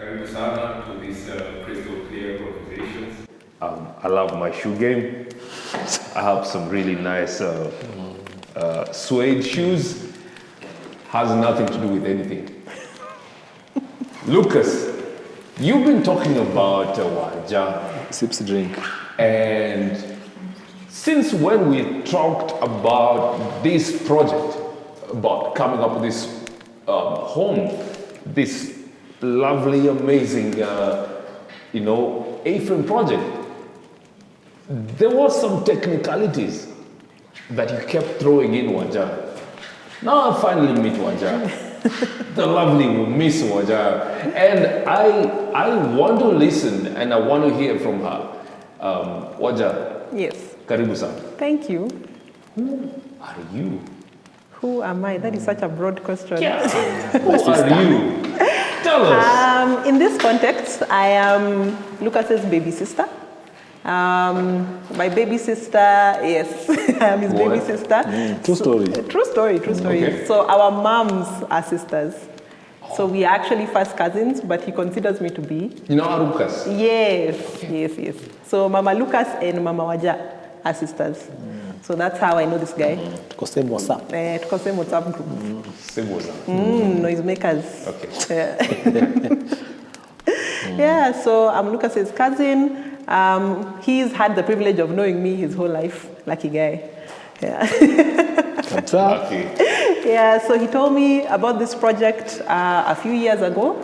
Karibu sana to this crystal clear conversations. I love my shoe game. I have some really nice suede shoes. Has nothing to do with anything. Lucas, you've been talking about Wanja. Sips drink. And since when we talked about this project, about coming up with this home, this lovely, amazing, A-frame project, there was some technicalities that you kept throwing in Wanja. Now I finally meet Wanja, the lovely Miss Wanja, and I want to listen and I want to hear from her. Wanja. Yes. Karibu sana. Thank you. Who are you? Who am I? That is such a broad question. Yeah. Who are you? Tell us. In this context, I am Lucas's baby sister. My baby sister, yes, I am his baby sister. True story. True story. Okay. So our moms are sisters. So we are actually first cousins, but he considers me to be. You know Lucas? Yes. So Mama Lucas and Mama Waja are sisters. So that's how I know this guy. Tuko same WhatsApp. Tuko same WhatsApp group. Same WhatsApp. Noisemakers. Okay. Yeah, so I'm Lucas's cousin. He's had the privilege of knowing me his whole life. Lucky guy. Yeah. Lucky. Yeah, so he told me about this project a few years ago.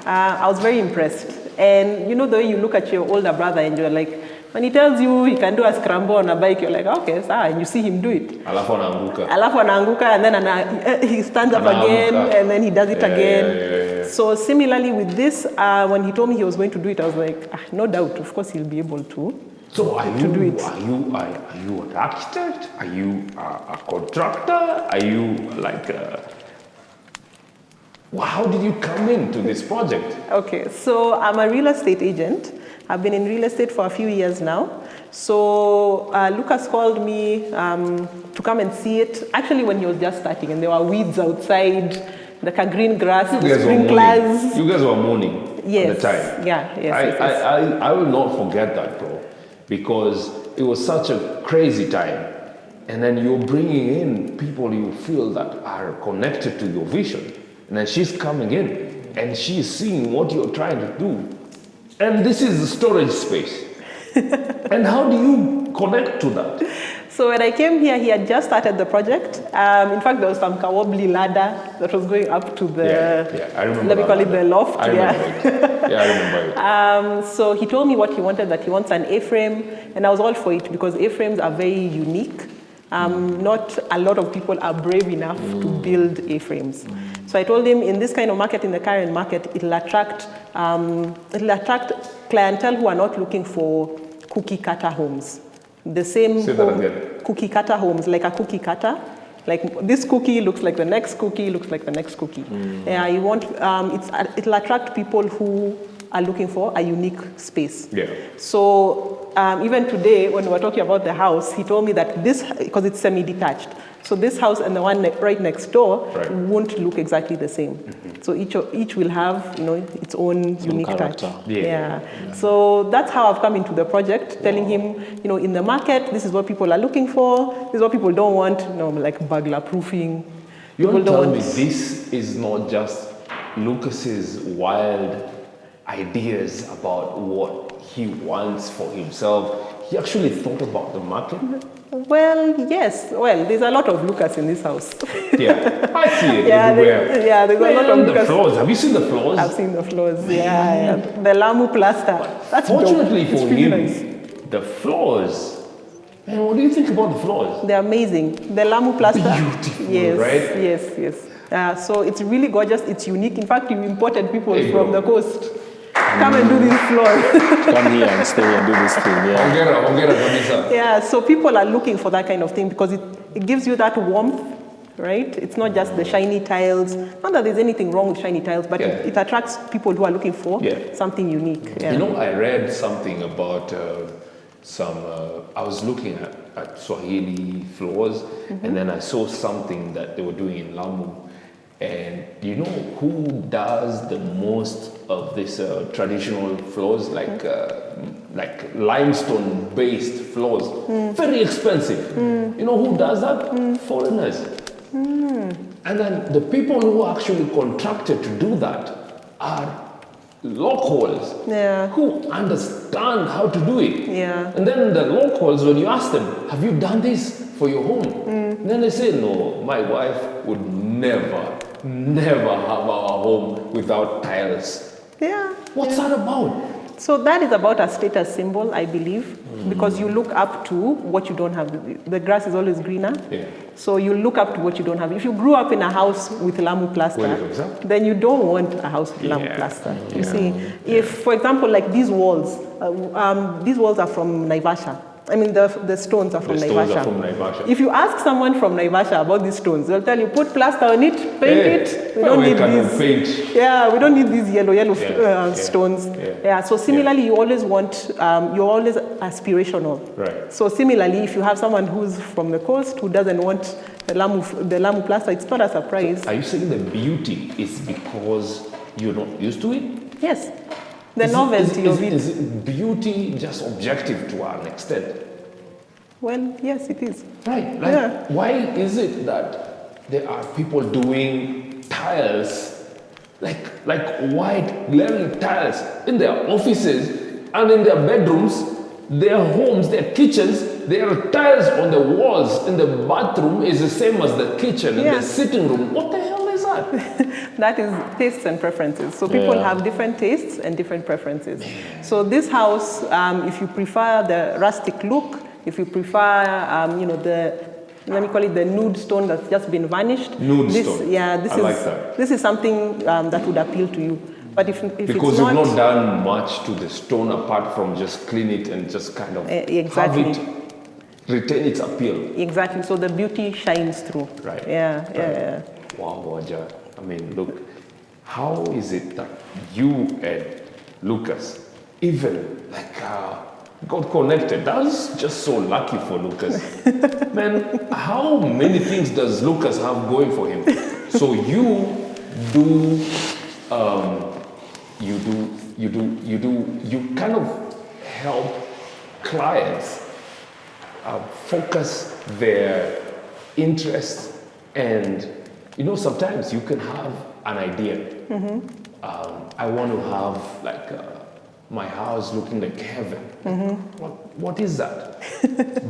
I was very impressed. And you know the way you look at your older brother and you're like, when he tells you he can do a scramble on a bike, you're like, okay, and you see him do it. Alafu anaanguka, and then he stands up again, and then he does it again. Yeah. So similarly with this, when he told me he was going to do it, I was like, no doubt, of course he'll be able to. So do it. Are you an architect? Are you a contractor? Are you like how did you come into this project? Okay, so I'm a real estate agent. I've been in real estate for a few years now. So Lucas called me to come and see it, actually when he was just starting, and there were weeds outside, like a green grass, sprinklers. You guys were mourning yes. at the time. Yes. I will not forget that, bro, because it was such a crazy time. And then you're bringing in people you feel that are connected to your vision. And then she's coming in and she's seeing what you're trying to do. And this is the storage space. And how do you connect to that? So when I came here, he had just started the project. In fact, there was some wobbly ladder that was going up to the, I remember let me call it the loft. I remember it. Yeah, I remember it. So he told me what he wanted, that he wants an A-frame, and I was all for it because A-frames are very unique. Not a lot of people are brave enough to build A-frames. So I told him, in this kind of market, in the current market, it'll attract clientele who are not looking for cookie cutter homes. The same cookie cutter homes, like a cookie cutter. Like this cookie looks like the next cookie, looks like the next cookie. Yeah, you want, it'll attract people who are looking for a unique space. Yeah. So even today, when we were talking about the house, he told me that this, because it's semi-detached, so this house and the one right next door won't look exactly the same. So each will have, its own unique touch. Yeah. So that's how I've come into the project, telling him, in the market, this is what people are looking for. This is what people don't want. Like burglar proofing. You want to tell me this is not just Lucas's wild ideas about what he wants for himself. He actually thought about the market. Well, yes. Well, there's a lot of Lucas in this house. Yeah, I see it everywhere. There's a lot of Lucas. The floors. Have you seen the floors? I've seen the floors. Yeah. The Lamu plaster. That's fortunately dope. for you, the floors. Man, what do you think about the floors? They're amazing. The Lamu plaster. Beautiful, yes, right? Yes. So it's really gorgeous. It's unique. In fact, you imported people from the coast. Come and do this floor. Come here and stay and do this thing. Yeah. Yeah, so people are looking for that kind of thing because it gives you that warmth, right? It's not just the shiny tiles. Not that there's anything wrong with shiny tiles, but it attracts people who are looking for something unique. Yeah. I read something about I was looking at Swahili floors, and then I saw something that they were doing in Lamu. And you know who does the most of this traditional floors, like limestone-based floors? Very expensive. You know who does that? Foreigners. And then the people who actually contracted to do that are locals who understand how to do it. Yeah. And then the locals, when you ask them, have you done this for your home? Then they say, no, my wife would never have our home without tiles. Yeah. What's that about? So that is about a status symbol, I believe, because you look up to what you don't have. The grass is always greener. Yeah. So you look up to what you don't have. If you grew up in a house with Lamu plaster, then you don't want a house with Lamu plaster. You see, if, for example, like these walls are from Naivasha. I mean, the stones are from Naivasha. If you ask someone from Naivasha about these stones, they'll tell you, put plaster on it, paint it. We don't need these. Paint. Yeah, we don't need these yellow stones. Yeah. So similarly, you always want, you're always aspirational. Right. So similarly, if you have someone who's from the coast who doesn't want the Lamu plaster, it's not a surprise. So are you saying the beauty is because you're not used to it? Yes. The novelty of it. Is beauty just objective to an extent? Well, yes, it is. Right. Why is it that there are people doing tiles, like white glaring tiles in their offices and in their bedrooms, their homes, their kitchens? There are tiles on the walls in the bathroom is the same as the kitchen in the sitting room. What the hell is that? That is tastes and preferences. So people have different tastes and different preferences. So this house, if you prefer the rustic look, if you prefer, let me call it the nude stone that's just been varnished. Stone. Yeah, this is something that would appeal to you. But if because you've not done much to the stone apart from just clean it and just kind of have it retain its appeal. Exactly. So the beauty shines through. Right. Yeah. Wow, Waja. I mean, look, how is it that you and Lucas even got connected? That's just so lucky for Lucas. Man, how many things does Lucas have going for him? So you kind of help clients focus their interests, and sometimes you can have an idea. I want to have my house looking like heaven. What is that?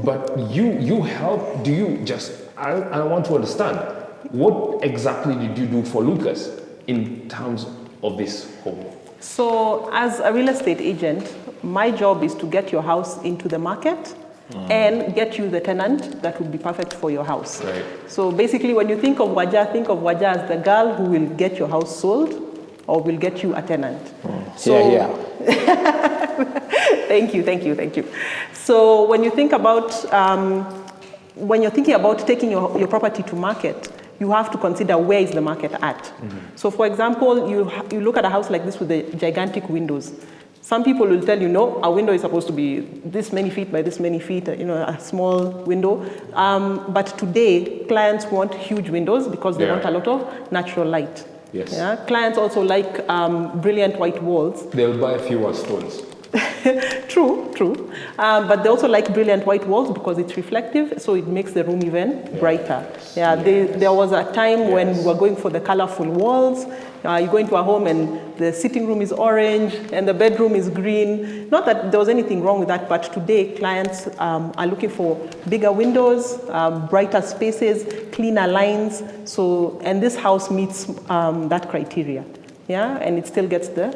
But you help. Do you just? I want to understand what exactly did you do for Lucas in terms of this home? So, as a real estate agent, my job is to get your house into the market and get you the tenant that would be perfect for your house. Right. So basically, when you think of Waja as the girl who will get your house sold or will get you a tenant. Thank you. So when you think about, when you're thinking about taking your property to market, you have to consider where is the market at. So for example, you look at a house like this with the gigantic windows. Some people will tell you, no, a window is supposed to be this many feet by this many feet, a small window. But today, clients want huge windows because they want a lot of natural light. Yes. Yeah? Clients also like brilliant white walls. They'll buy fewer stones. True. But they also like brilliant white walls because it's reflective, so it makes the room even brighter. There was a time when we were going for the colorful walls. You go into a home and the sitting room is orange and the bedroom is green. Not that there was anything wrong with that, but today clients are looking for bigger windows, brighter spaces, cleaner lines. And this house meets that criteria. Yeah, and it still gets the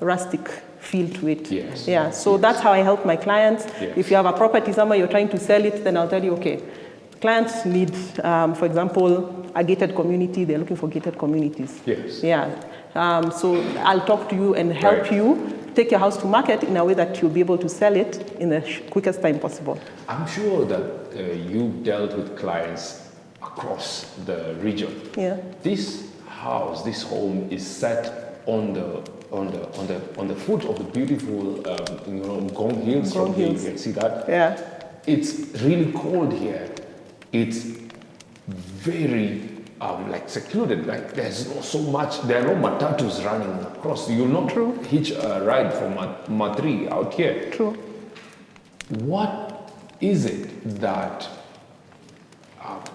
rustic feel to it. So that's how I help my clients. If you have a property somewhere, you're trying to sell it, then I'll tell you, okay, clients need, for example, a gated community. They're looking for gated communities. So I'll talk to you and help you take your house to market in a way that you'll be able to sell it in the quickest time possible. I'm sure that you've dealt with clients across the region. This house, this home is set on the foot of the beautiful Gong Hills. From here, you can see that. It's really cold here. It's very like secluded. Like there's not so much. There are no matatus running across. You'll not hitch a ride from Matri out here. True. What is it that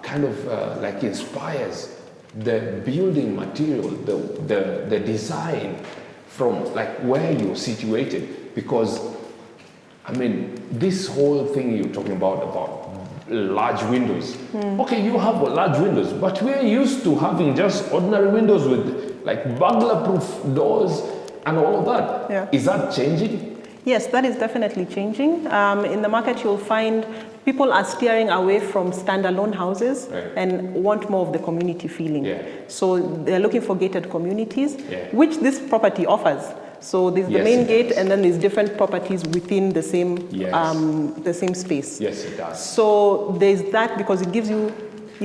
kind of like inspires the building material, the design from like where you're situated? Because I mean, this whole thing you're talking about large windows. Okay, you have large windows, but we're used to having just ordinary windows with like burglar-proof doors and all of that. Yeah. Is that changing? Yes, that is definitely changing. In the market, you'll find people are steering away from standalone houses and want more of the community feeling. Yeah. So they're looking for gated communities, Yeah. which this property offers. So there's the Yes, main it gate, does. and then there's different properties within the same space. Yes, it does. So there's that because it gives you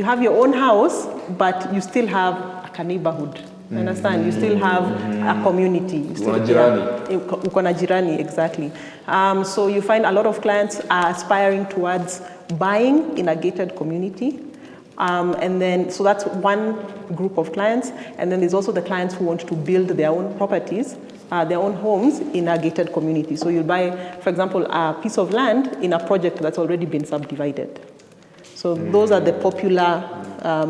have your own house, but you still have a neighborhood. You understand? You still have a community. You still, uko na jirani, exactly. So you find a lot of clients are aspiring towards buying in a gated community. And then, so that's one group of clients. And then there's also the clients who want to build their own properties, their own homes in a gated community. So you'll buy, for example, a piece of land in a project that's already been subdivided. So those are the popular,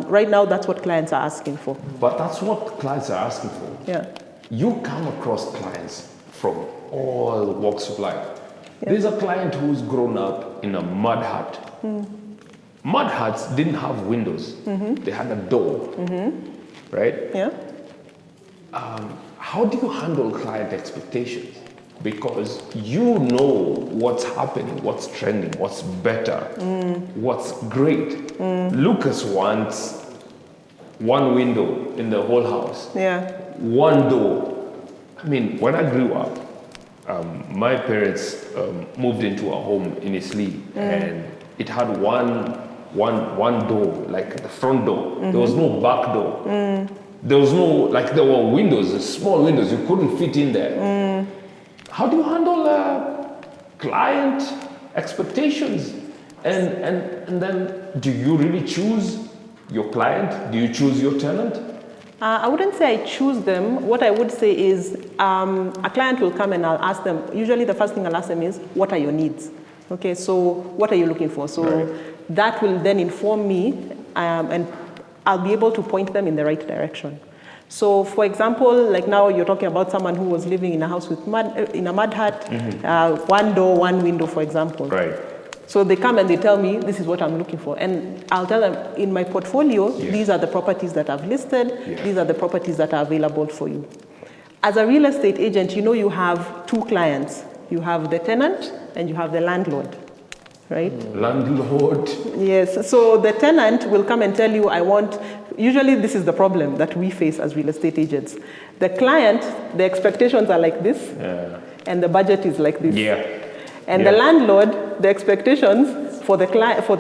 right now that's what clients are asking for. But that's what clients are asking for. Yeah. You come across clients from all walks of life. Yeah. There's a client who's grown up in a mud hut. Mud huts didn't have windows. They had a door, right? Yeah. How do you handle client expectations? Because you know what's happening, what's trending, what's better, what's great. Lucas wants one window in the whole house, one door. I mean, when I grew up, my parents moved into a home in Isli, and it had one door, like the front door. There was no back door. There was no, like there were windows, small windows, you couldn't fit in there. How do you handle client expectations? And then do you really choose your client? Do you choose your tenant? I wouldn't say I choose them. What I would say is a client will come and I'll ask them, usually the first thing I'll ask them is, what are your needs? Okay, so what are you looking for? So that will then inform me and I'll be able to point them in the right direction. So for example, like now you're talking about someone who was living in a house with in a mud hut, one door, one window, for example. Right. So they come and they tell me, this is what I'm looking for. And I'll tell them, in my portfolio, these are the properties that I've listed, these are the properties that are available for you. As a real estate agent, you know you have two clients. You have the tenant and you have the landlord, right? Landlord. Yes, so the tenant will come and tell you, usually this is the problem that we face as real estate agents. The client, the expectations are like this, and the budget is like this. And the landlord, the expectations for the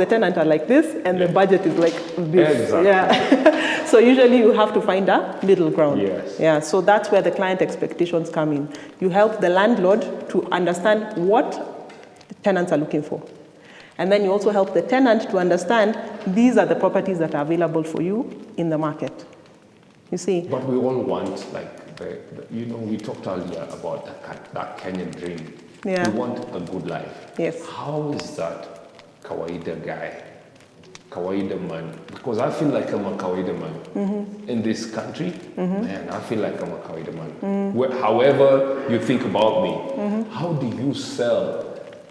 tenant are like this, and the budget is like this. Exactly. So usually you have to find a middle ground. So that's where the client expectations come in. You help the landlord to understand what tenants are looking for. And then you also help the tenant to understand these are the properties that are available for you in the market. You see? But we all want, like, we talked earlier about that Kenyan dream. We want a good life. Yes. How is that kawaida guy, kawaida man? Because I feel like I'm a kawaida man in this country. Man, I feel like I'm a kawaida man. However you think about me, how do you sell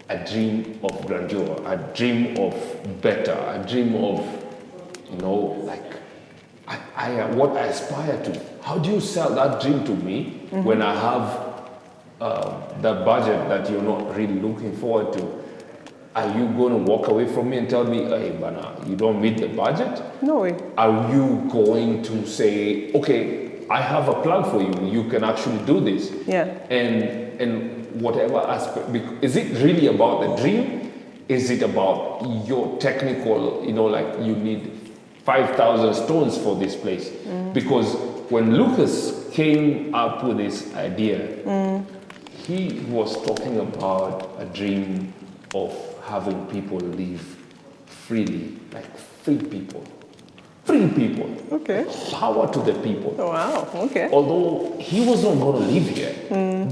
a dream of grandeur, a dream of better, a dream of, like, what I aspire to? How do you sell that dream to me when I have the budget that you're not really looking forward to? Are you going to walk away from me and tell me, hey, Bana, you don't meet the budget? No way. Are you going to say, okay, I have a plan for you, you can actually do this? And whatever aspect, is it really about the dream? Is it about your technical, like you need 5,000 stones for this place? Because when Lucas came up with this idea, he was talking about a dream of having people live freely, like free people. free people. Okay. Power to the people. Oh, wow. Okay. Although he was not going to live here,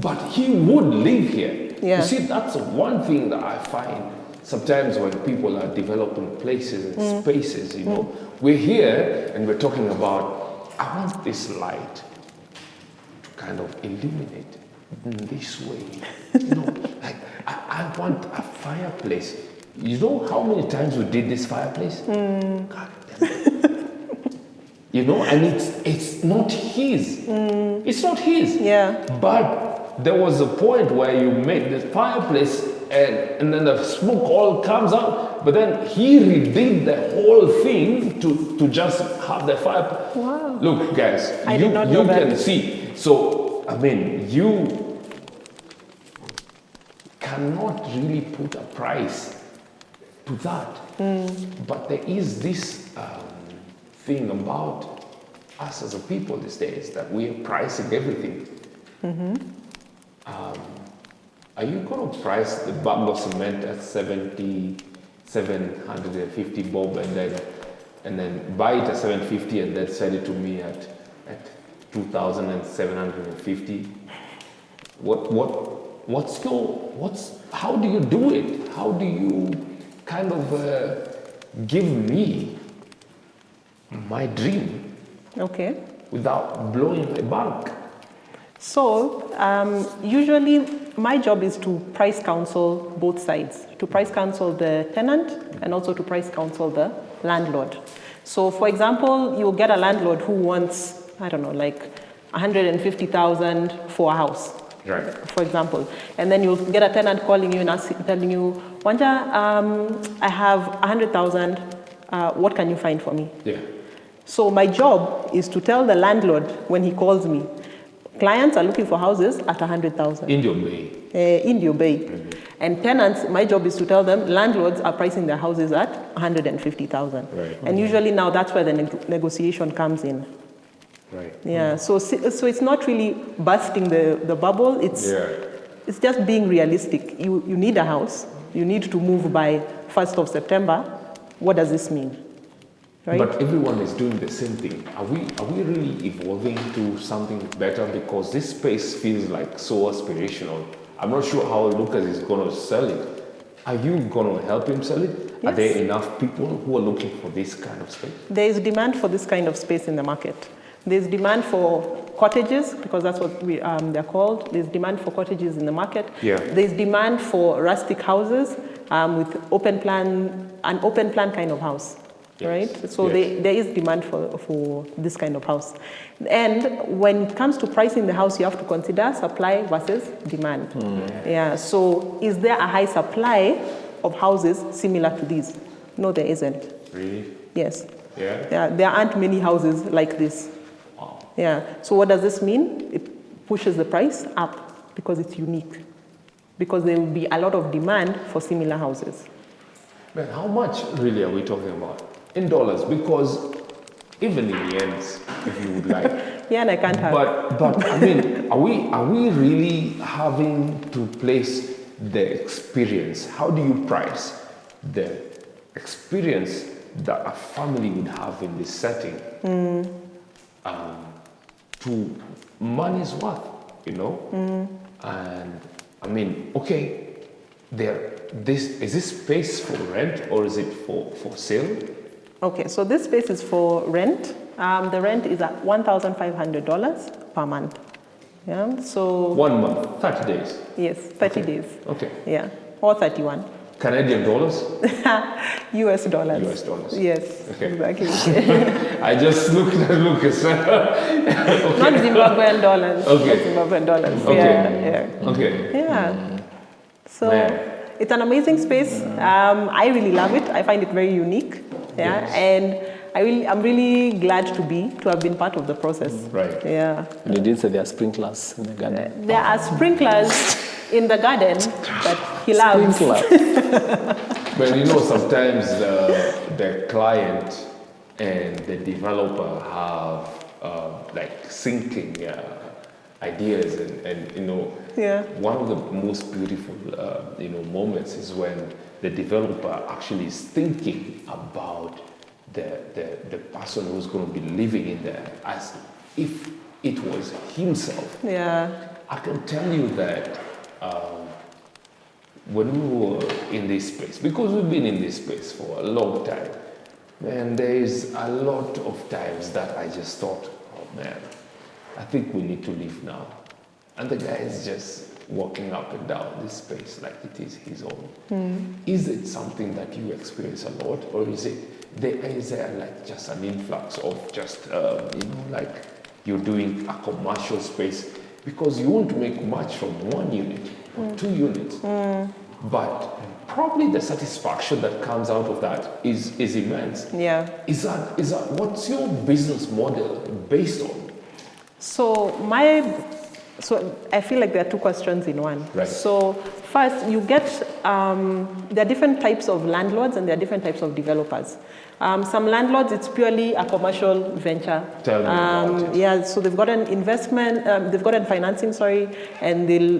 but he would live here. Yeah. You see, that's one thing that I find sometimes when people are developing places and spaces, you know, we're here and we're talking about, I want this light to kind of illuminate in this way. You know, like I want a fireplace. You know how many times we did this fireplace? God damn it. You know, and it's not his. It's not his. Yeah. But there was a point where you made the fireplace and then the smoke all comes out. But then he redid the whole thing to just have the fire. Wow. Look, guys, I did not know that. can see. So, I mean, you cannot really put a price to that. But there is this thing about us as a people these days that we are pricing everything. Are you going to price the bag of cement at 750 bob and then buy it at 750 and then sell it to me at 2,750? How do you do it? How do you kind of give me my dream Okay. without blowing my bank? So usually my job is to price counsel both sides, to price counsel the tenant and also to price counsel the landlord. So for example, you'll get a landlord who wants, I don't know, like 150,000 for a house. Right. For example, and then you'll get a tenant calling you and telling you, Wanja, I have 100,000. What can you find for me? Yeah. So my job is to tell the landlord when he calls me, clients are looking for houses at 100,000 In your bay. in your bay, and tenants. My job is to tell them landlords are pricing their houses at 150,000. Right. And usually now that's where the negotiation comes in. Right. Yeah, so it's not really busting the bubble. It's just being realistic. You need a house. You need to move by 1st of September. What does this mean? Right? But everyone is doing the same thing. Are we really evolving to something better? Because this space feels like so aspirational. I'm not sure how Lucas is going to sell it. Are you going to help him sell it? Yes. Are there enough people who are looking for this kind of space? There is demand for this kind of space in the market. There's demand for cottages, because that's what they're called. There's demand for cottages in the market. Yeah. There's demand for rustic houses with an open plan kind of house. Yes. Right? So Yes. there is demand for this kind of house. And when it comes to pricing the house, you have to consider supply versus demand. Yeah. So is there a high supply of houses similar to these? No, there isn't. Really? Yes. Yeah? There aren't many houses like this. Wow. Yeah. So what does this mean? It pushes the price up because it's unique. Because there will be a lot of demand for similar houses. Man, how much really are we talking about? In dollars, because even in yens, if you would like. Yeah, and I can't have. But I mean, are we really having to place the experience? How do you price the experience that a family would have in this setting to money's worth, you know? And I mean, okay, is this space for rent or is it for sale? Okay, so this space is for rent. The rent is at $1,500 per month. Yeah, so 1 month, 30 days. yes, 30 days. Okay. Yeah, or 31. Canadian dollars? US dollars. US dollars. Yes, Okay. exactly. I just looked at Lucas. Not Zimbabwean dollars. Okay. Not Zimbabwean dollars. Okay. Yeah. Okay. Yeah. So Man. it's an amazing space. I really love it. I find it very unique. Yeah. Yes. And I'm really glad to have been part of the process. Right. Yeah. And you did say there are sprinklers in the garden. There are sprinklers in the garden that he loves. Sprinkler. But you know, sometimes the client and the developer have like sinking ideas, and you know, Yeah. one of the most beautiful moments is when the developer actually is thinking about the person who's going to be living in there as if it was himself. Yeah. I can tell you that when we were in this space, because we've been in this space for a long time, man, there is a lot of times that I just thought, oh man, I think we need to leave now. And the guy is just walking up and down this space like it is his own. Is it something that you experience a lot, or is there like just an influx of just, like you're doing a commercial space? Because you won't make much from 1 unit or 2 units, but probably the satisfaction that comes out of that is immense. Yeah. Is that what's your business model based on? So I feel like there are two questions in one. Right. So first, you get, there are different types of landlords and there are different types of developers. Some landlords, it's purely a commercial venture. Tell me about it. Yeah, so they've got an investment, they've got a financing, and they'll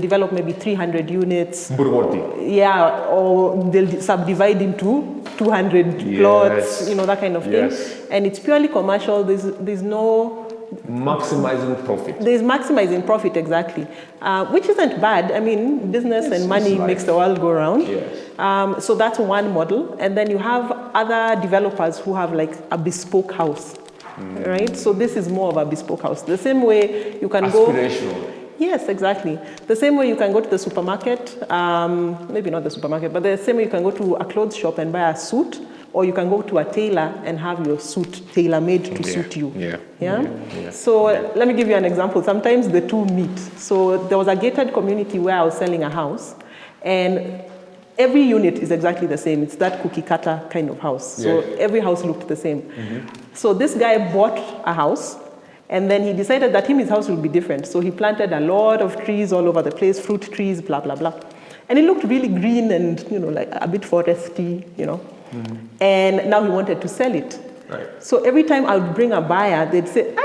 develop maybe 300 units. Burwati. Yeah, or they'll subdivide into 200 plots, that kind of thing. Yes. And it's purely commercial. There's no Maximizing profit. There's maximizing profit, exactly, which isn't bad. I mean, business and money makes the world go round. Yes. So that's one model. And then you have other developers who have like a bespoke house, right? So this is more of a bespoke house. The same way you can go... Aspirational. Yes, exactly. The same way you can go to the supermarket, maybe not the supermarket, but the same way you can go to a clothes shop and buy a suit, or you can go to a tailor and have your suit tailor-made to suit you. Yeah. So let me give you an example. Sometimes the two meet. So there was a gated community where I was selling a house, and every unit is exactly the same. It's that cookie cutter kind of house. So every house looked the same. So this guy bought a house, and then he decided that his house will be different. So he planted a lot of trees all over the place, fruit trees, blah, blah, blah. And it looked really green and, like a bit foresty, And now he wanted to sell it. Right. So every time I would bring a buyer, they'd say,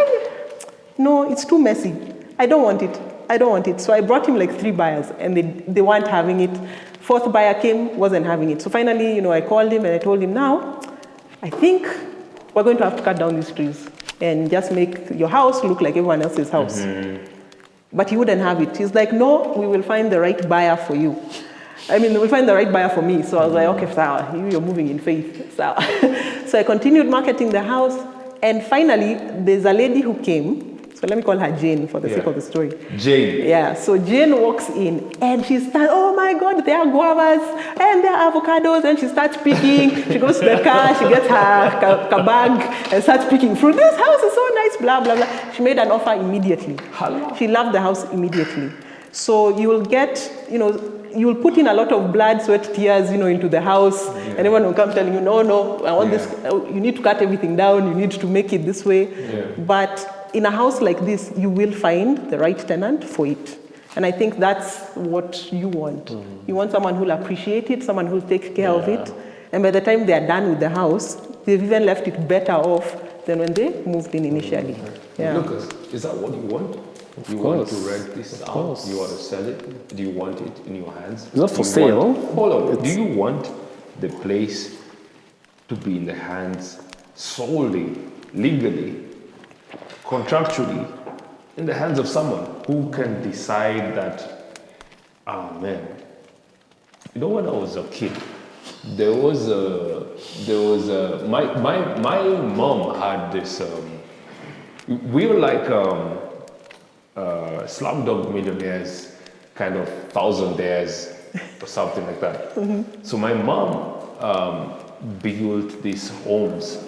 no, it's too messy. I don't want it. So I brought him like 3 buyers, and they weren't having it. 4th buyer came, wasn't having it. So finally, I called him and I told him, now, I think we're going to have to cut down these trees and just make your house look like everyone else's house. But he wouldn't have it. He's like, no, we will find the right buyer for you. We'll find the right buyer for me. So I was like, okay, sawa, you're moving in faith. Sawa. So I continued marketing the house. And finally, there's a lady who came. So let me call her Jane for the sake of the story. Jane. Yeah, so Jane walks in and she starts, oh my God, there are guavas and there are avocados, and she starts picking. She goes to the car, she gets her bag and starts picking fruit. This house is so nice, blah, blah, blah. She made an offer immediately. Hello. She loved the house immediately. So you will get, you will put in a lot of blood, sweat, tears, into the house, and everyone will come telling you, no, I want this, you need to cut everything down, you need to make it this way. But in a house like this, you will find the right tenant for it. And I think that's what you want. You want someone who will appreciate it, someone who will take care of it. And by the time they are done with the house, they've even left it better off than when they moved in initially. Lucas, is that what you want? You want to rent this out? You want to sell it? Do you want it in your hands? It's not for sale. Hold on. Do you want the place to be in the hands solely, legally, contractually, in the hands of someone who can decide that, man, when I was a kid, my mom had this, we were like Slumdog Millionaires, kind of thousandaires or something like that. So my mom built these homes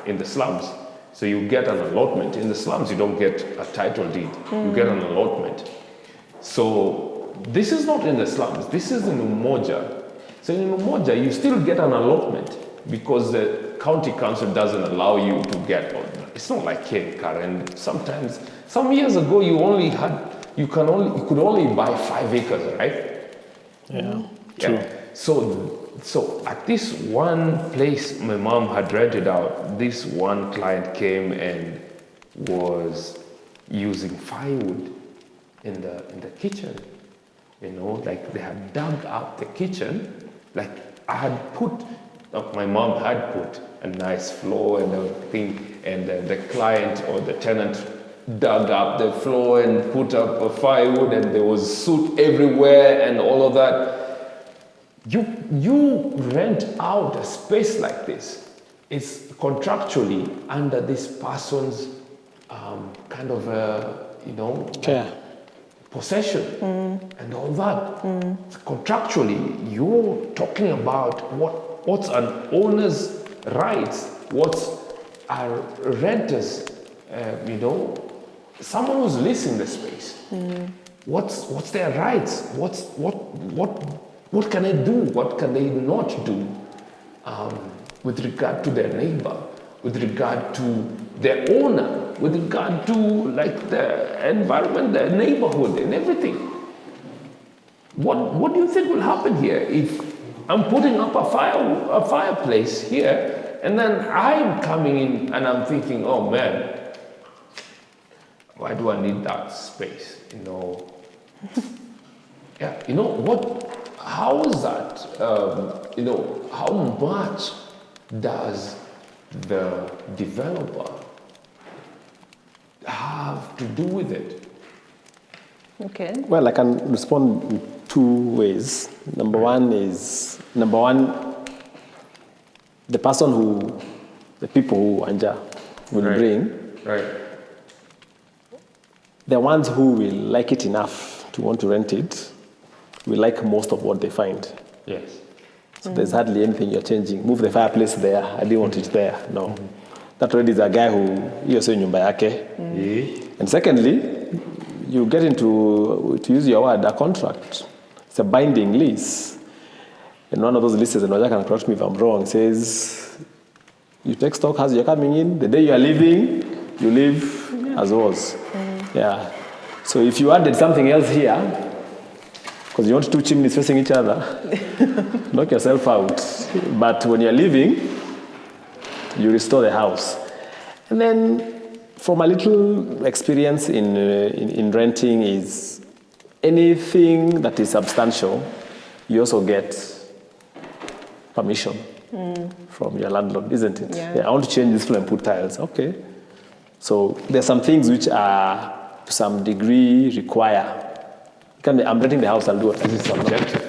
in the slums. So you get an allotment. In the slums, you don't get a title deed. You get an allotment. So this is not in the slums. This is in Umoja. So in Umoja, you still get an allotment because the county council doesn't allow you to get one. It's not like here in Karen. Sometimes, some years ago, you could only buy 5 acres, right? Yeah, true. So at this one place my mom had rented out, this one client came and was using firewood in the kitchen. Like they had dug up the kitchen. Like I had put my mom had put a nice floor and everything, and the client or the tenant dug up the floor and put up a firewood, and there was soot everywhere and all of that. You rent out a space like this. It's contractually under this person's kind of Care. possession and all that. Contractually, you're talking about what's an owner's rights, what's a renter's, someone who's leasing the space. What's their rights? What can they do? What can they not do with regard to their neighbor, with regard to their owner, with regard to like the environment, the neighborhood, and everything? What do you think will happen here if I'm putting up a fireplace here, and then I'm coming in and I'm thinking, oh man, why do I need that space? Yeah, how is that? How much does the developer have to do with it? Okay. Well, I can respond in two ways. Number one, the people who Anja will bring, Right. the ones who will like it enough to want to rent it, will like most of what they find. Yes. So there's hardly anything you're changing. Move the fireplace there. I didn't want it there. No. That already is a guy who hiyo sio nyumba yake. And secondly, you get into, to use your word, a contract. It's a binding lease. And one of those leases, and Wajak can correct me if I'm wrong, says you take stock as you're coming in. The day you are leaving, you leave as was. Yeah. So if you added something else here, because you want two chimneys facing each other, knock yourself out. But when you're leaving, you restore the house. And then, from a little experience in renting, is anything that is substantial, you also get permission from your landlord, isn't it? Yeah. I want to change this floor and put tiles. Okay. So there's some things which are, to some degree, require. I'm renting the house, I'll do it. Is it subjective?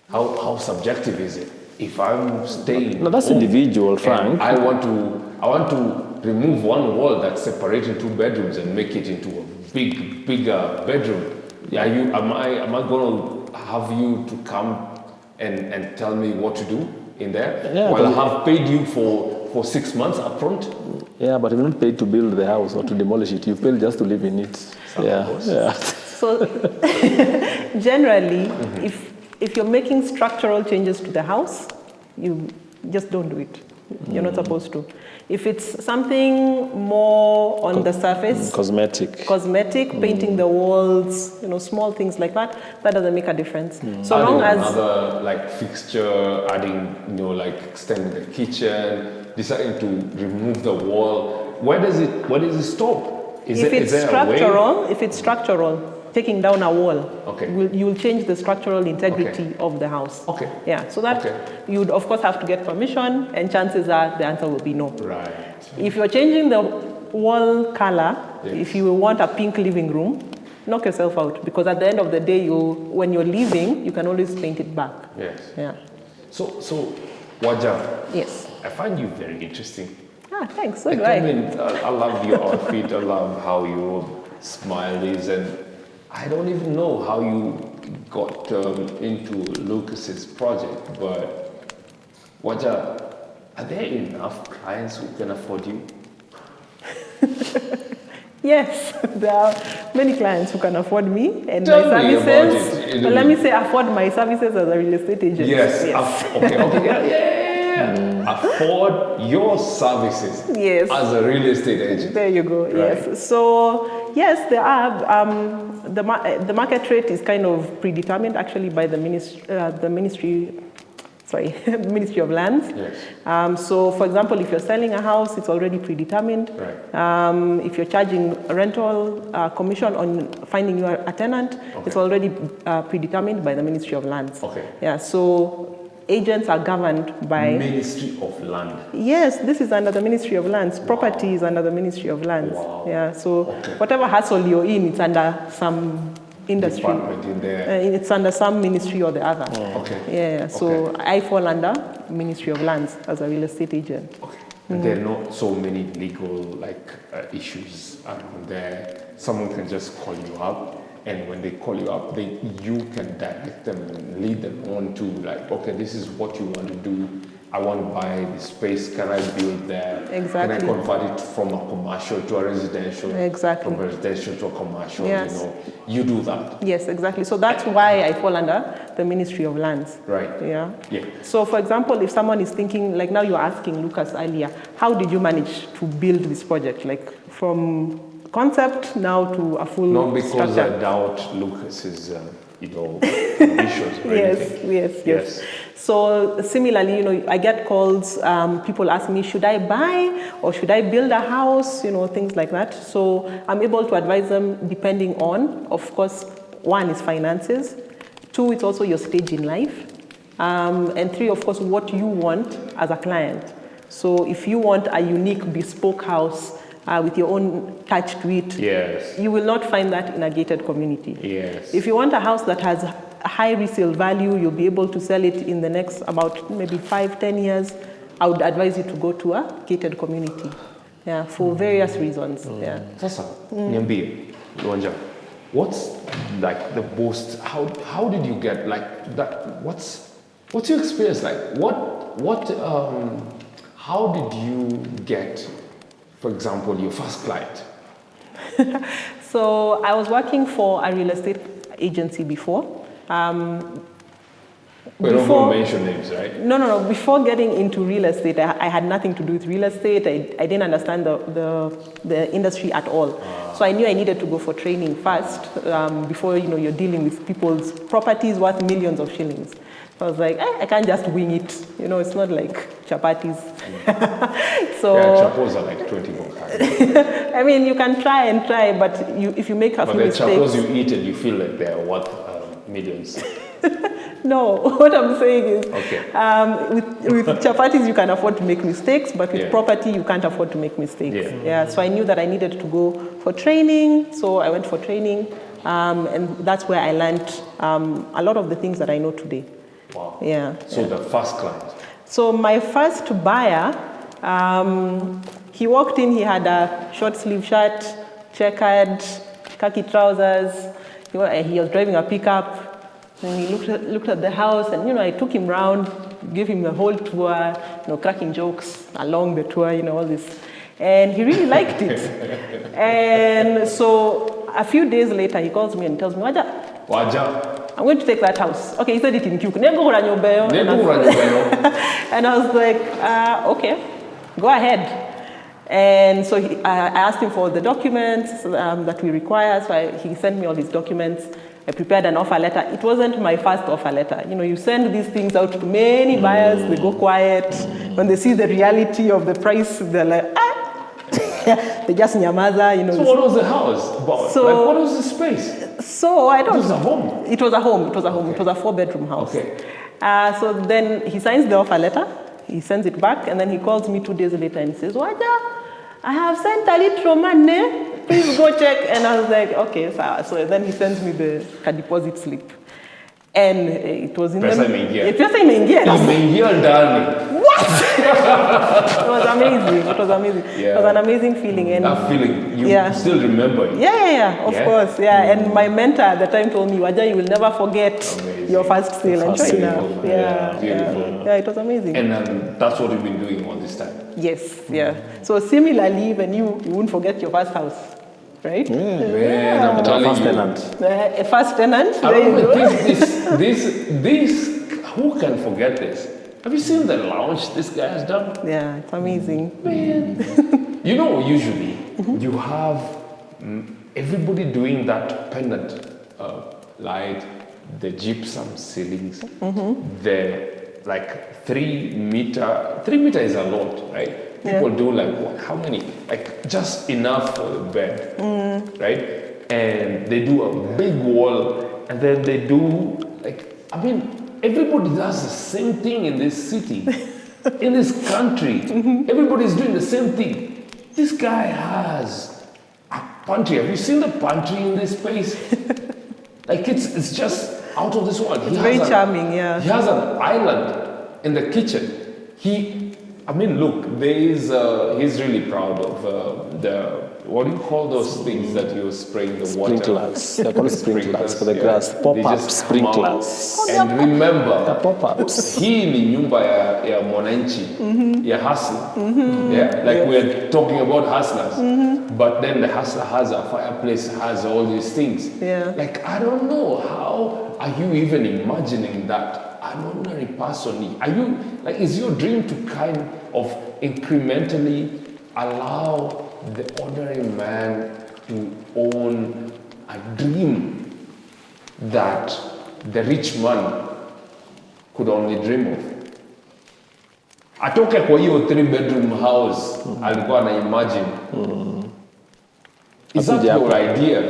How subjective is it? If I'm staying, No, that's individual, Frank. I want to remove one wall that's separating two bedrooms and make it into a bigger bedroom. Am I going to have you to come and tell me what to do in there? Yeah, well, I have paid you for 6 months up front. Yeah, but you've not paid to build the house or to demolish it. You've paid just to live in it. Yeah. So generally, if you're making structural changes to the house, you just don't do it. You're not supposed to. If it's something more on the surface, Cosmetic, painting the walls, small things like that, that doesn't make a difference. So Adding long as another like fixture, adding like extending the kitchen, deciding to remove the wall, where does it stop? Is there a way? If it's structural, taking down a wall, Okay. you will change the structural integrity of the house. Okay. Yeah, so that you would of course have to get permission, and chances are the answer will be no. Right. If you're changing the wall color, Yes. if you want a pink living room, knock yourself out, because at the end of the day, when you're leaving, you can always paint it back. Yes. Yeah. So Waja, Yes. I find you very interesting. Thanks. So I do come I. in, I love your outfit, I love how your smile is, and I don't even know how you got into Lucas's project, but Waja, are there enough clients who can afford you? Yes, there are many clients who can afford me and Tell my me about services. it. But let me say, afford my services as a real estate agent. Yes. Okay. Yeah. Afford your services Yes. as a real estate agent. There you go. Right. Yes. So yes, there are. The market rate is kind of predetermined actually by the Ministry of Lands. Yes. So, for example, if you're selling a house, it's already predetermined. Right. If you're charging a rental commission on finding you a tenant, it's already predetermined by the Ministry of Lands. Okay. Yeah. So, agents are governed by. Ministry of Land. Yes, this is under the Ministry of Lands. Property is under the Ministry of Lands. Wow. Yeah, so Okay. whatever hassle you're in, it's under some industry. Department in there. It's under some ministry or the other. Okay. Yeah, so I fall under Ministry of Lands as a real estate agent. Okay. And there are not so many legal issues around there. Someone can just call you up, and when they call you up, you can direct them and lead them on to like, okay, this is what you want to do. I want to buy this space. Can I build there? Exactly. Can I convert it from a commercial to a residential? Exactly. From a residential to a commercial. Yes. You know, you do that. Yes, exactly. So that's why I fall under the Ministry of Lands. Right. Yeah. Yeah. So for example, if someone is thinking, like now you're asking Lucas earlier, how did you manage to build this project? Like from concept now to a full Not because structure? I doubt Lucas's, ambitions or anything. Yes. So similarly, I get calls, people ask me, should I buy or should I build a house, things like that. So I'm able to advise them depending on, of course, one is finances, two, it's also your stage in life, and three, of course, what you want as a client. So if you want a unique bespoke house with your own touch to it, Yes. you will not find that in a gated community. Yes. If you want a house that has a high resale value, you'll be able to sell it in the next about maybe 5-10 years, I would advise you to go to a gated community, for various reasons. Yeah. Sasa, niambie, Luanja, what's like the most, how did you get like that, what's your experience like? How did you get, for example, your first client? So I was working for a real estate agency before. We're not going to mention names, right? No. Before getting into real estate, I had nothing to do with real estate. I didn't understand the industry at all. So I knew I needed to go for training first before you're dealing with people's properties worth millions of shillings. So I was like, I can't just wing it. It's not like chapatis. So chapos are like 20 more. I mean, you can try, but if you make a few mistakes. But the chapos you eat and you feel like they're worth millions. No, what I'm saying is, okay. with chapatis you can afford to make mistakes, but with property you can't afford to make mistakes. Yeah. So I knew that I needed to go for training, so I went for training, and that's where I learned a lot of the things that I know today. Wow. Yeah. So the first client. So my first buyer, he walked in. He had a short sleeve shirt, checkered, khaki trousers. He was driving a pickup. And he looked at the house, and I took him round, gave him the whole tour, cracking jokes along the tour, all this, and he really liked it. And so a few days later, he calls me and tells me, Waja, I'm going to take that house. Okay, he said it in Kuk. And I was like, okay, go ahead. And so I asked him for the documents that we require. So he sent me all his documents. I prepared an offer letter. It wasn't my first offer letter. You send these things out to many buyers. They go quiet. When they see the reality of the price, they're like, they just nyamaza. So what was the house about? So, what was the space? So I don't know. It was a home? It was a home. Okay. It was a 4-bedroom house. Okay. So then he signs the offer letter. He sends it back, and then he calls me 2 days later and says, Waja, I have sent a little money. Please go check. And I was like, okay. So then he sends me the deposit slip. And it was in Pesa imeingia. Imeingia ndani. What? It was amazing. Yeah. It was an amazing feeling. And that feeling, you still remember it? Yeah, of course. Yeah. And my mentor at the time told me, Waja, you will never forget your first sale. And sure enough. Yeah, it was amazing. And that's what you've been doing all this time? Yes, yeah. So similarly, even you won't forget your first house. Right? Man, I'm telling First you. tenant. A first tenant. I There you don't go. think this, who can forget this? Have you seen the lounge this guy has done? Yeah, it's amazing. Man. Usually you have everybody doing that pendant light, the gypsum ceilings, the like 3 meter. 3 meter is a lot, right? People do like how many? Like just enough for the bed, right? And they do a big wall, and then they do everybody does the same thing in this city, in this country. Everybody's doing the same thing. This guy has a pantry. Have you seen the pantry in this place? Like it's just out of this world. It's very charming, yeah. He has an island in the kitchen. Look, he's really proud of the, what do you call those things that you spray in the water? Sprinklers. They're called sprinklers for the grass. They Pop-up just come out. sprinklers. And remember, The pop-ups. hii ni nyumba ya mwananchi, ya hustler. Yeah, like we're talking about hustlers. But then the hustler has a fireplace, has all these things. Yeah. Like, I don't know, how are you even imagining that an ordinary person, are you, like, is your dream to kind of incrementally allow the ordinary man to own a dream that the rich man could only dream of? Atoke kwa hiyo 3-bedroom house alikuwa na imagine. Is that Akuja your hapa. idea?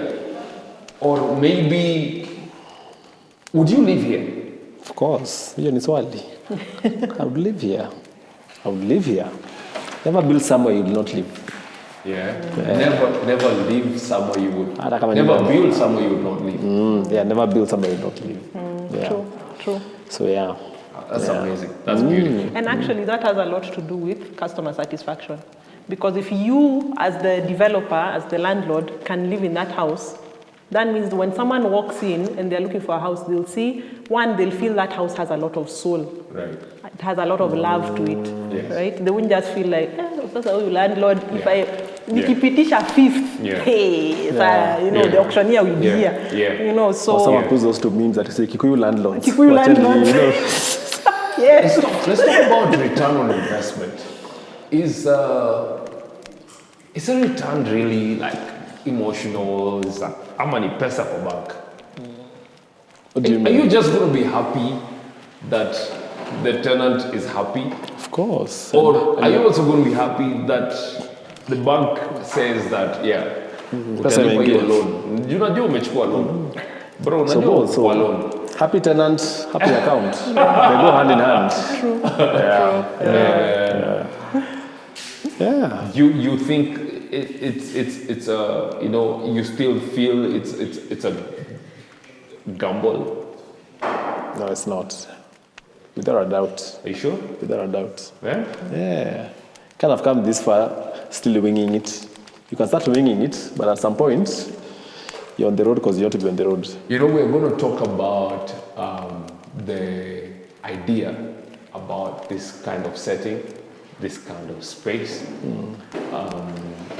Or maybe, would you live here? Of course, hiyo ni swali. I would live here. I would live here. Never build somewhere you will not live. Yeah. Never live somewhere you would. Hata kama Never ni- build somewhere you would not live. Yeah, never build somewhere you will not live. Yeah. True. So yeah. That's amazing. That's beautiful. And actually, that has a lot to do with customer satisfaction. Because if you, as the developer, as the landlord, can live in that house, that means when someone walks in and they're looking for a house, they'll see, one, they'll feel that house has a lot of soul. Right. It has a lot of love to it, Yes. right? They won't just feel like, sasa huyu landlord, if Yeah. nikipitisha fifth, Yeah. hey, Yeah. the auctioneer will be Yeah. here. Yeah. So Or someone puts those two memes that say Kikuyu landlords. Kikuyu Wacheni, landlords. Let's yeah. talk about return on investment. Is a return really like emotional? Is that how many pesa per bank? What do you Are mean? you just going to be happy that the tenant is happy? Of course. Or are you also going to be happy that the bank says that, yeah, Pesa utalipa hiyo imeingia. loan? Unajua umechukua loan. Bro, So unajua both, umechukua loan. happy tenant, happy account. They go hand in hand. Yeah. You think it's a, you still feel it's a gamble? No, it's not. Without a doubt. Are you sure? Without a doubt. Yeah? Yeah. Kind of come this far, still winging it. You can start winging it, but at some point, you're on the road because you have to be on the road. We're going to talk about the idea about this kind of setting, this kind of space.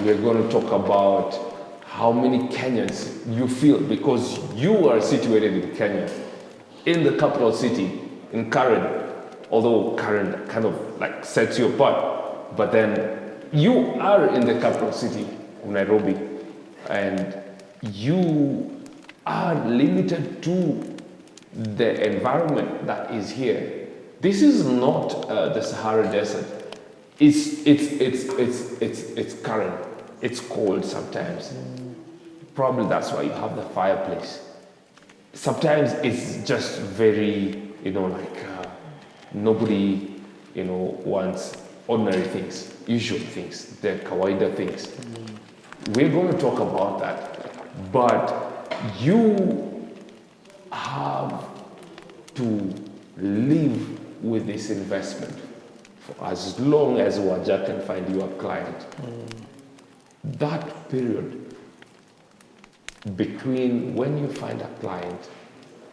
We're going to talk about how many Kenyans you feel, because you are situated in Kenya, in the capital city, in Karen, although Karen kind of like sets you apart, but then you are in the capital city of Nairobi, and you are limited to the environment that is here. This is not the Sahara Desert. It's current. It's cold sometimes. Probably that's why you have the fireplace. Sometimes it's just very, nobody, wants ordinary things, usual things, the kawaida things. We're going to talk about that, but you have to live with this investment for as long as Waja can find you a client. That period between when you find a client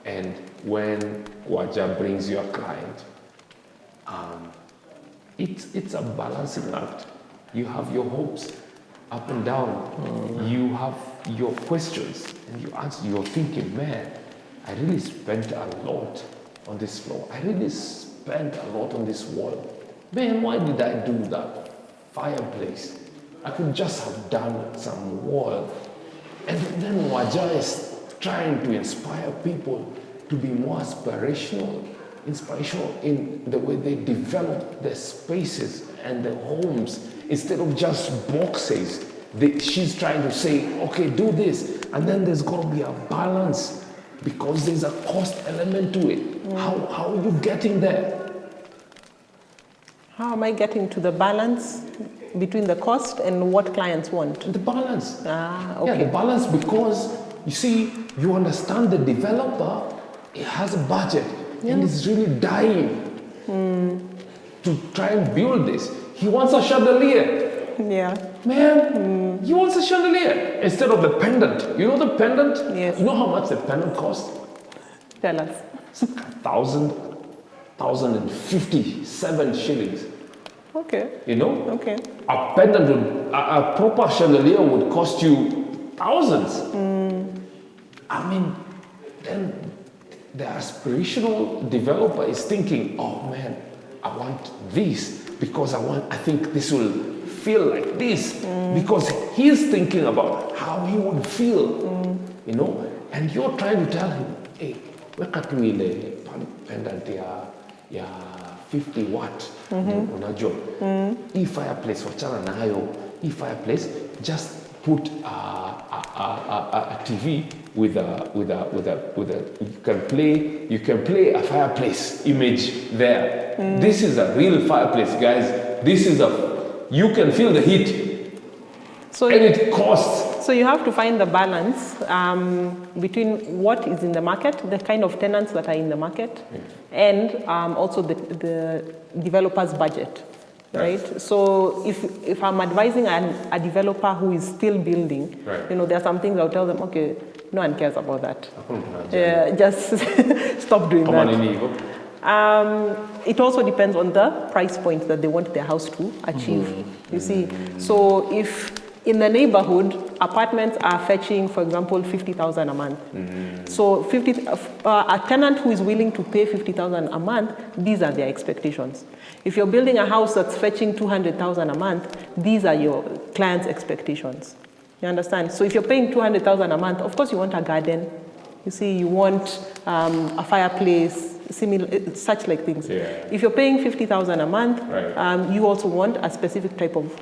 and when Waja brings you a client, it's a balancing act. You have your hopes up and down. You have your questions and you answer. You're thinking, man, I really spent a lot on this floor. I really spent a lot on this wall. Man, why did I do that fireplace? I could just have done some wall. And then Waja is trying to inspire people to be more inspirational in the way they develop their spaces and their homes instead of just boxes. She's trying to say, okay, do this, and then there's got to be a balance because there's a cost element to it. How are you getting there? How am I getting to the balance between the cost and what clients want? The balance. Ah, Yeah, okay. the balance, because you see, you understand the developer, he has a budget and is really dying to try and build this. He wants a chandelier. Yeah. Man, he wants a chandelier instead of the pendant. You know the pendant? Yes. You know how much the pendant costs? Tell us. It's like 1,057 shillings. Okay. You know? Okay. A pendant, a proper chandelier would cost you thousands. I mean, then the aspirational developer is thinking, oh man, I want this because I think this will feel like this, because he's thinking about how he would feel, you know, and you're trying to tell him, hey, weka tu ile pendant ya 50 watt, unajua, hii fireplace wachana nayo, hii fireplace, just put a TV with a you can play a fireplace image there. This is a real fireplace, guys. This is you can feel the heat, So and it costs. So you have to find the balance between what is in the market, the kind of tenants that are in the market, and also the developer's budget, right? So if I'm advising a developer who is still building, Right. you know, there are some things I'll tell them, okay, no one cares about that. Just stop doing that. It also depends on the price point that they want their house to achieve. You see, so if in the neighborhood, apartments are fetching, for example, 50,000 a month. So a tenant who is willing to pay 50,000 a month, these are their expectations. If you're building a house that's fetching 200,000 a month, these are your client's expectations. You understand? So if you're paying 200,000 a month, of course you want a garden. You see, you want a fireplace, similar, such like things. Yeah. If you're paying 50,000 a month, Right. you also want a specific type of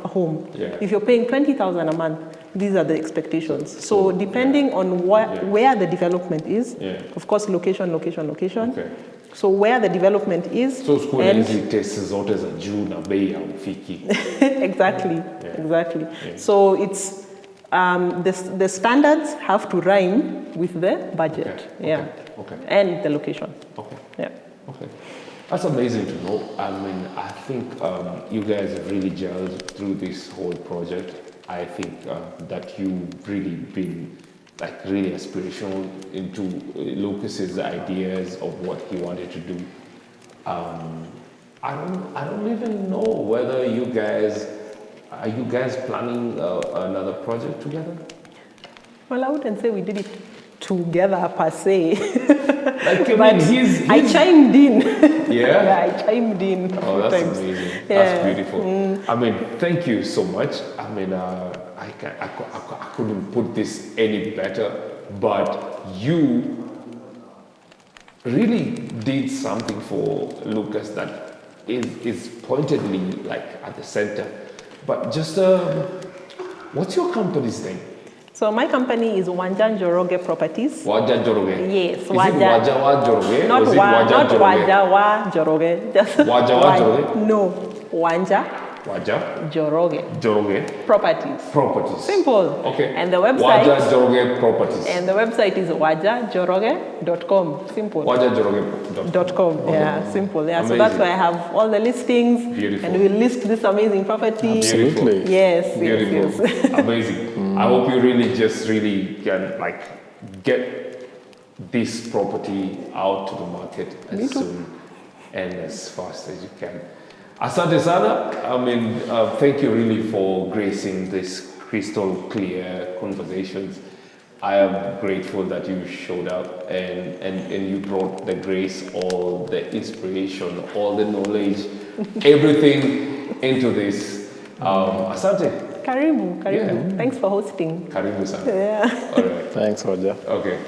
home. Yeah. If you're paying 20,000 a month, these are the expectations. So depending on where the development is, of course, location. Okay. So where the development is, So school and hizi test zote za juu na bei haufiki. exactly. So it's the standards have to rhyme with the budget, Okay. and the location. Okay. Yeah. Okay. That's amazing to know. I mean, I think you guys have really gelled through this whole project. I think that you've really been like really aspirational into Lucas's ideas of what he wanted to do. I don't even know whether are you guys planning another project together? Well, I wouldn't say we did it together per se. Like, I But mean, he's I chimed in. Yeah? I chimed in. Oh, that's times. amazing. Yeah. That's beautiful. I mean, thank you so much. I mean, I couldn't put this any better, but you really did something for Lucas that is pointedly like at the center. But just, what's your company's name? So my company is Wanja Njoroge Properties. Waja Joroge. Yes, Is it Waja Wa Joroge? Not or is it Waja Joroge? Wa Joroge. Just Waja Wa Joroge? No, Wanja Waja Joroge Joroge Properties. Properties. Simple. Okay. And the website. Waja Joroge Properties. And the website is wajajoroge.com. Simple. WajaJoroge.com. Yeah, simple. Yeah, so Amazing. that's why I have all the listings. Beautiful. And we list this amazing property. Absolutely. Yes, Beautiful. yes. Amazing. I hope you really can like get this property out to the market as soon and as fast as you can. Asante sana. I mean, thank you really for gracing this crystal clear conversations. I am grateful that you showed up and you brought the grace, all the inspiration, all the knowledge, everything into this. Asante. Karibu. Yeah. Thanks for hosting. Karibu sana. Yeah. All right. Thanks, Roger. Okay.